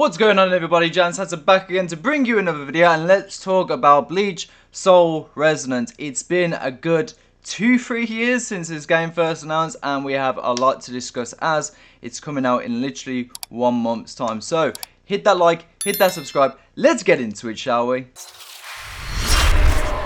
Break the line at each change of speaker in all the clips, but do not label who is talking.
What's going on, everybody? JaymesHanson back again to bring you another video, and let's talk about Bleach Soul Resonance. It's been a good 2-3 years since this game first announced, and we have a lot to discuss as it's coming out in literally 1 month's time. So hit that like, hit that subscribe, let's get into it, shall we?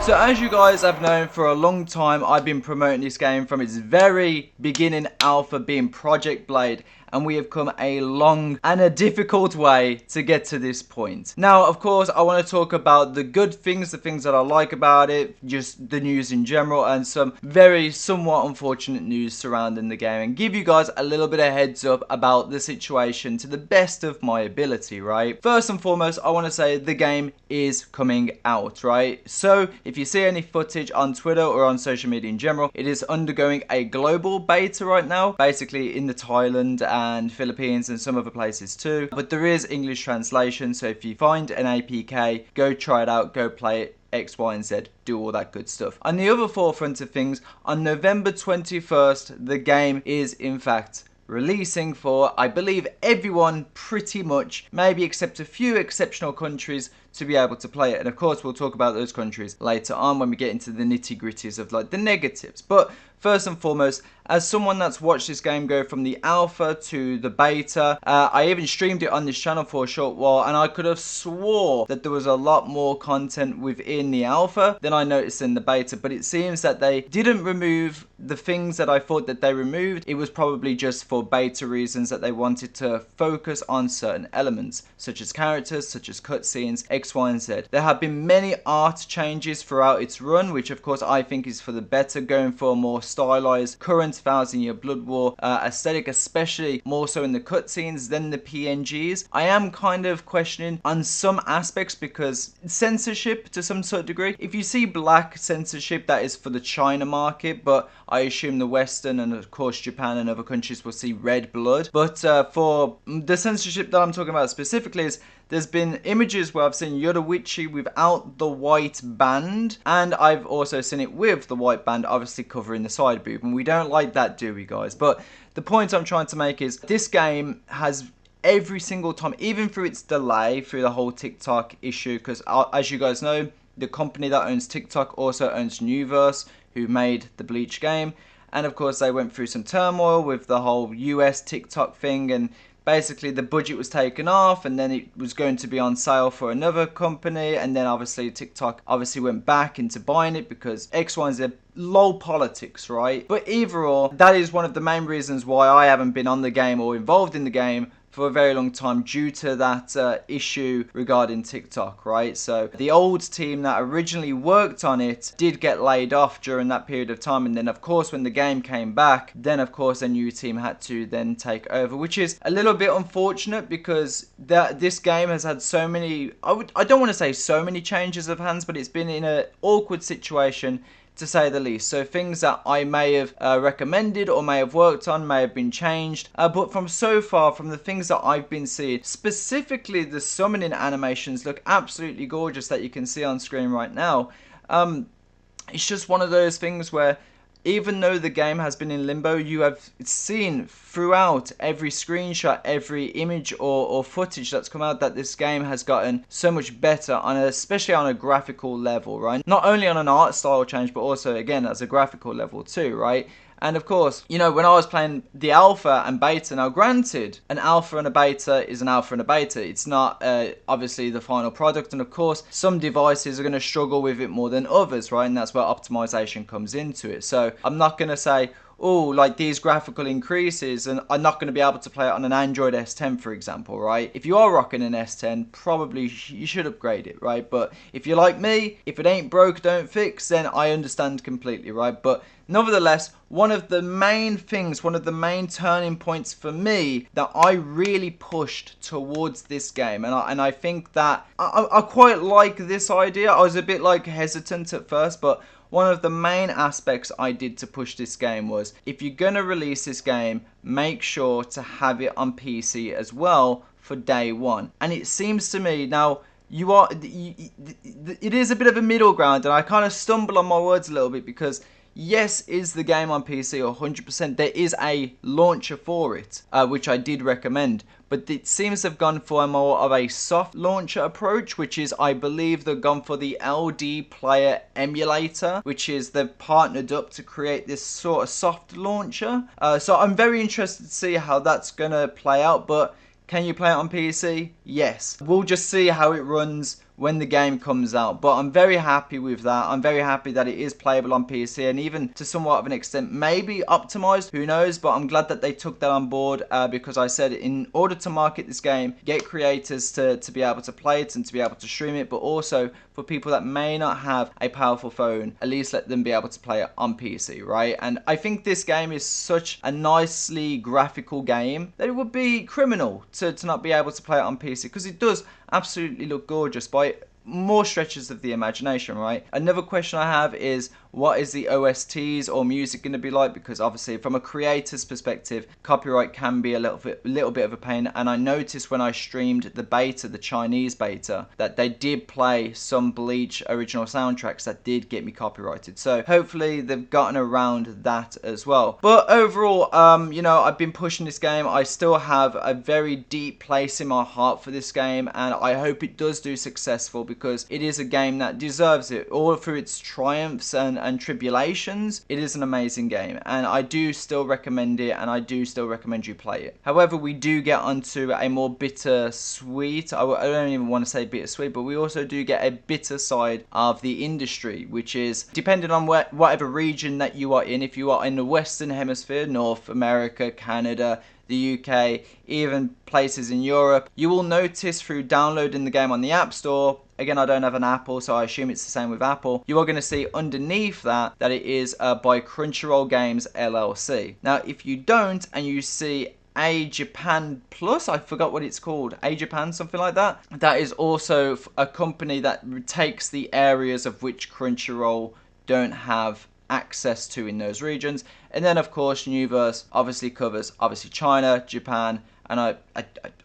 So as you guys have known for a long time, I've been promoting this game from its very beginning alpha being Project Blade, and we have come a long and a difficult way to get to this point. Now, of course, I want to talk about the good things, the things that I like about it, just the news in general, and some very somewhat unfortunate news surrounding the game, and give you guys a little bit of heads up about the situation to the best of my ability, right? First and foremost, I want to say the game is coming out, right? So if you see any footage on Twitter or on social media in general, it is undergoing a global beta right now, basically in the Thailand and Philippines and some other places too. But there is English translation, so if you find an APK, go try it out, go play it. X, Y, and Z, do all that good stuff. On the other forefront of things, on November 21st, the game is in fact releasing for, I believe, everyone pretty much, maybe except a few exceptional countries, to be able to play it. And of course, we'll talk about those countries later on when we get into the nitty-gritties of like the negatives. But first and foremost, as someone that's watched this game go from the alpha to the beta, I even streamed it on this channel for a short while, and I could have swore that there was a lot more content within the alpha than I noticed in the beta. But it seems that they didn't remove the things that I thought that they removed. It was probably just for beta reasons, that they wanted to focus on certain elements, such as characters, such as cutscenes, X, Y, and Z. There have been many art changes throughout its run, which of course I think is for the better, going for a more stylized current 1000-year Blood War aesthetic, especially more so in the cutscenes than the PNGs. I am kind of questioning on some aspects because censorship to some sort of degree. If you see black censorship, that is for the China market, but I assume the Western and of course Japan and other countries will see red blood. But for the censorship that I'm talking about specifically is there's been images where I've seen Yoruichi without the white band, and I've also seen it with the white band, obviously covering the side boob, and we don't like that, do we, guys? But the point I'm trying to make is this game has every single time, even through its delay, through the whole TikTok issue, because as you guys know, the company that owns TikTok also owns Newverse, who made the Bleach game, and of course they went through some turmoil with the whole US TikTok thing, and basically the budget was taken off, and then it was going to be on sale for another company, and then obviously TikTok obviously went back into buying it because X, Y, and Z, low politics, right? But either or, that is one of the main reasons why I haven't been on the game or involved in the game for a very long time, due to that issue regarding TikTok, right? So the old team that originally worked on it did get laid off during that period of time, and then of course when the game came back, then of course a new team had to then take over, which is a little bit unfortunate because this game has had so many, I don't want to say so many changes of hands, but it's been in an awkward situation, to say the least. So things that I may have recommended or may have worked on may have been changed, but from so far, from the things that I've been seeing, specifically the summoning animations look absolutely gorgeous that you can see on screen right now. It's just one of those things where even though the game has been in limbo, you have seen throughout every screenshot, every image or footage that's come out, that this game has gotten so much better, especially on a graphical level, right? Not only on an art style change, but also, again, as a graphical level too, right? And of course, you know, when I was playing the alpha and beta, now granted, an alpha and a beta is an alpha and a beta. It's not obviously the final product. And of course, some devices are going to struggle with it more than others, right? And that's where optimization comes into it. So I'm not going to say, oh, like these graphical increases, and I'm not going to be able to play it on an Android S10, for example, right? If you are rocking an S10, probably you should upgrade it, right? But if you're like me, if it ain't broke, don't fix, then I understand completely, right? But nevertheless, one of the main things, one of the main turning points for me that I really pushed towards this game, and I think that I quite like this idea. I was a bit like hesitant at first, but one of the main aspects I did to push this game was, if you're going to release this game, make sure to have it on PC as well for day one. And it seems to me, now, it is a bit of a middle ground, and I kind of stumble on my words a little bit because Yes, is the game on PC 100%? There is a launcher for it, which I did recommend. But it seems they've gone for more of a soft launcher approach, which is, I believe they've gone for the LD Player Emulator, which is they've partnered up to create this sort of soft launcher. So I'm very interested to see how that's going to play out, but can you play it on PC? Yes. We'll just see how it runs when the game comes out, but I'm very happy with that. I'm very happy that it is playable on PC, and even to somewhat of an extent maybe optimized, who knows, but I'm glad that they took that on board, because I said in order to market this game, get creators to be able to play it and to be able to stream it, but also for people that may not have a powerful phone, at least let them be able to play it on PC, right? And I think this game is such a nicely graphical game that it would be criminal to not be able to play it on PC, because it does absolutely look gorgeous by more stretches of the imagination, right? Another question I have is, what is the OSTs or music going to be like? Because obviously from a creator's perspective, copyright can be a little bit of a pain, and I noticed when I streamed the beta, the Chinese beta, that they did play some Bleach original soundtracks that did get me copyrighted. So hopefully they've gotten around that as well. But overall, you know, I've been pushing this game. I still have a very deep place in my heart for this game, and I hope it does do successful, because it is a game that deserves it. All through its triumphs and tribulations, it is an amazing game, and I do still recommend it, and I do still recommend you play it. However, we do get onto a more bittersweet, I don't even want to say bittersweet, but we also do get a bitter side of the industry, which is depending on whatever region that you are in. If you are in the Western Hemisphere, North America, Canada, the UK, even places in Europe, you will notice through downloading the game on the App Store, again, I don't have an Apple, so I assume it's the same with Apple, you are going to see underneath that it is by Crunchyroll Games LLC. Now, if you don't, and you see A Japan Plus, I forgot what it's called, A Japan, something like that, that is also a company that takes the areas of which Crunchyroll don't have access to in those regions. And then of course Nuverse obviously covers China, Japan, and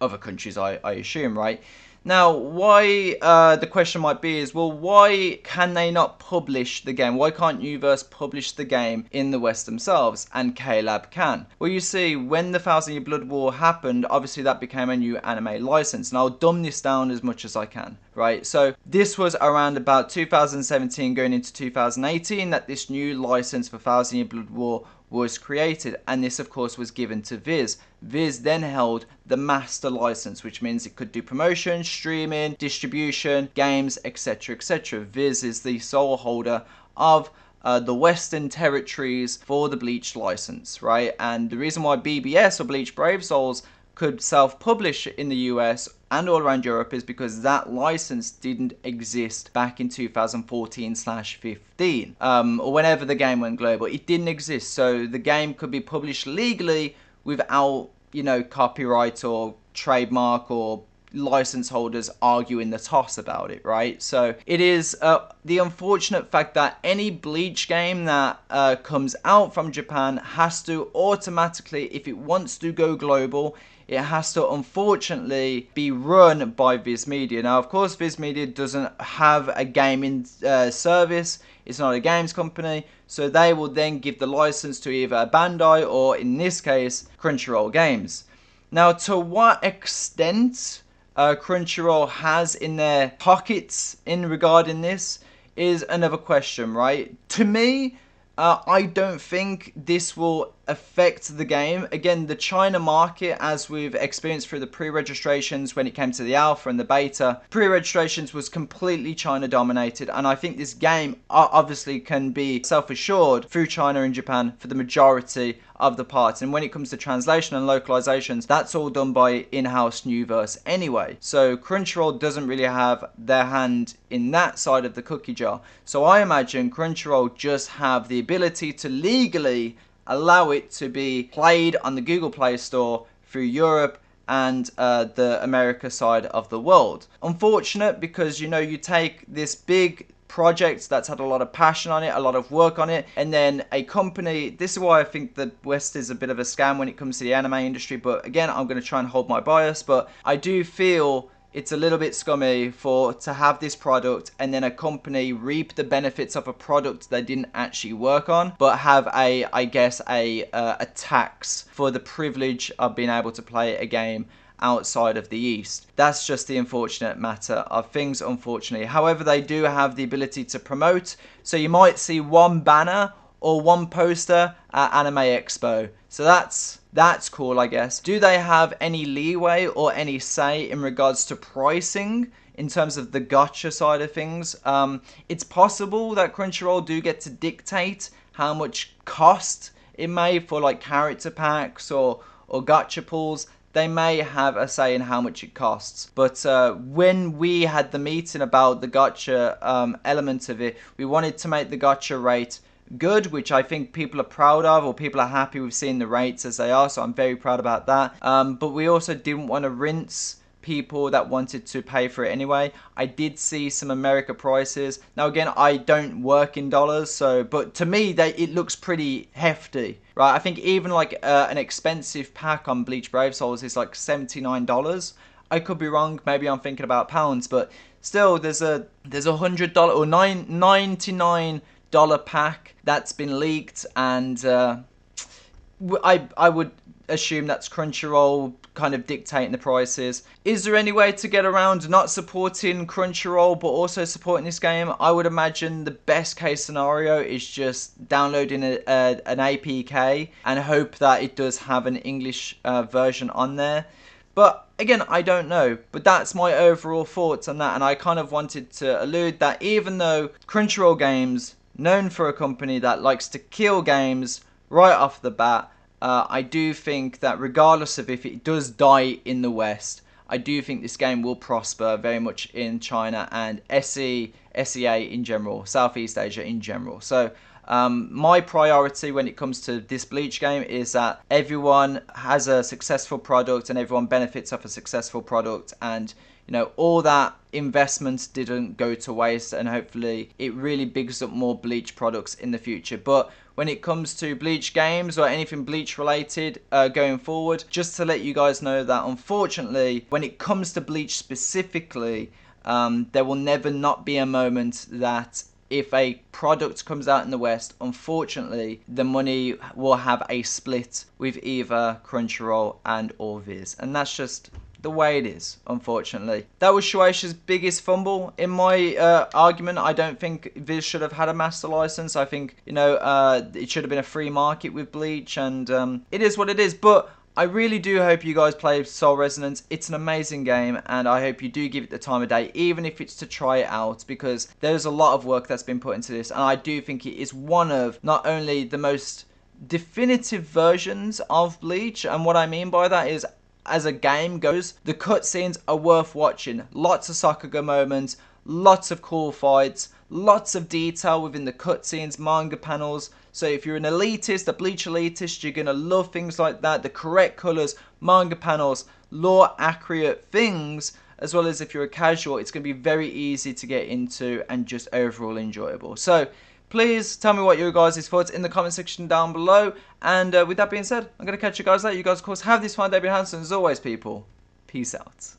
other countries, I assume, right? Now, why, the question might be is, well, why can they not publish the game? Why can't Nuverse publish the game in the West themselves, and KLab can? Well, you see, when the 1,000 Year Blood War happened, obviously that became a new anime license, and I'll dumb this down as much as I can, right? So, this was around about 2017 going into 2018 that this new license for 1,000 Year Blood War was created, and this of course was given to Viz. Viz then held the master license, which means it could do promotion, streaming, distribution, games, etc, etc. Viz is the sole holder of the Western territories for the Bleach license, right? And the reason why BBS, or Bleach Brave Souls, could self-publish in the US and all around Europe is because that license didn't exist back in 2014/15, or whenever the game went global. It didn't exist, so the game could be published legally without, you know, copyright or trademark or license holders arguing the toss about it, right? So it is the unfortunate fact that any Bleach game that comes out from Japan has to automatically, if it wants to go global, it has to unfortunately be run by Viz Media. Now, of course, Viz Media doesn't have a gaming service. It's not a games company, so they will then give the license to either Bandai or, in this case, Crunchyroll Games. Now, to what extent Crunchyroll has in their pockets in regarding this is another question, right? To me, I don't think this will affect the game. Again, the China market, as we've experienced through the pre-registrations when it came to the alpha and the beta, pre-registrations was completely China dominated, and I think this game obviously can be self-assured through China and Japan for the majority of the parts. And when it comes to translation and localizations, that's all done by in-house Nuverse anyway. So Crunchyroll doesn't really have their hand in that side of the cookie jar. So I imagine Crunchyroll just have the ability to legally allow it to be played on the Google Play Store through Europe and the America side of the world. Unfortunate, because, you know, you take this big project that's had a lot of passion on it, a lot of work on it, and then a company, this is why I think the West is a bit of a scam when it comes to the anime industry, but again, I'm going to try and hold my bias, but I do feel it's a little bit scummy to have this product and then a company reap the benefits of a product they didn't actually work on, but have I guess a tax for the privilege of being able to play a game outside of the East. That's just the unfortunate matter of things, unfortunately. However, they do have the ability to promote, so you might see one banner or one poster at Anime Expo. So that's cool, I guess. Do they have any leeway or any say in regards to pricing in terms of the gacha side of things? It's possible that Crunchyroll do get to dictate how much cost it may for like character packs or gacha pools. They may have a say in how much it costs. But when we had the meeting about the gacha element of it, we wanted to make the gacha rate good, which I think people are proud of, or people are happy with seeing the rates as they are, so I'm very proud about that. But we also didn't want to rinse people that wanted to pay for it anyway. I did see some America prices. Now again, I don't work in dollars, so but to me it looks pretty hefty, right? I think even like an expensive pack on Bleach Brave Souls is like $79. I could be wrong, maybe I'm thinking about pounds, but still there's a $100 or $99 pack that's been leaked, and I would assume that's Crunchyroll kind of dictating the prices. Is there any way to get around not supporting Crunchyroll but also supporting this game? I would imagine the best case scenario is just downloading an APK and hope that it does have an English version on there. But again, I don't know. But that's my overall thoughts on that, and I kind of wanted to allude that even though Crunchyroll Games, known for a company that likes to kill games right off the bat, I do think that regardless of if it does die in the West, I do think this game will prosper very much in China and SEA in general, Southeast Asia in general. So my priority when it comes to this Bleach game is that everyone has a successful product and everyone benefits off a successful product, and you know, all that investment didn't go to waste, and hopefully it really bigs up more Bleach products in the future. But when it comes to Bleach games or anything Bleach related going forward, just to let you guys know that unfortunately, when it comes to Bleach specifically, there will never not be a moment that if a product comes out in the West, unfortunately, the money will have a split with either Crunchyroll and or Viz. And that's just the way it is, unfortunately. That was Shueisha's biggest fumble in my argument. I don't think Viz should have had a master license. I think, you know, it should have been a free market with Bleach, and it is what it is. But I really do hope you guys play Soul Resonance. It's an amazing game, and I hope you do give it the time of day, even if it's to try it out, because there's a lot of work that's been put into this, and I do think it is one of not only the most definitive versions of Bleach, and what I mean by that is, as a game goes, the cutscenes are worth watching. Lots of Sakuga moments, lots of cool fights, lots of detail within the cutscenes, manga panels. So if you're an elitist, a Bleach elitist, you're going to love things like that. The correct colours, manga panels, lore accurate things, as well as if you're a casual, it's going to be very easy to get into and just overall enjoyable. So please tell me what your guys' thoughts in the comment section down below. And with that being said, I'm going to catch you guys later. You guys, of course, have this fine day. JaymesHanson. As always, people, peace out.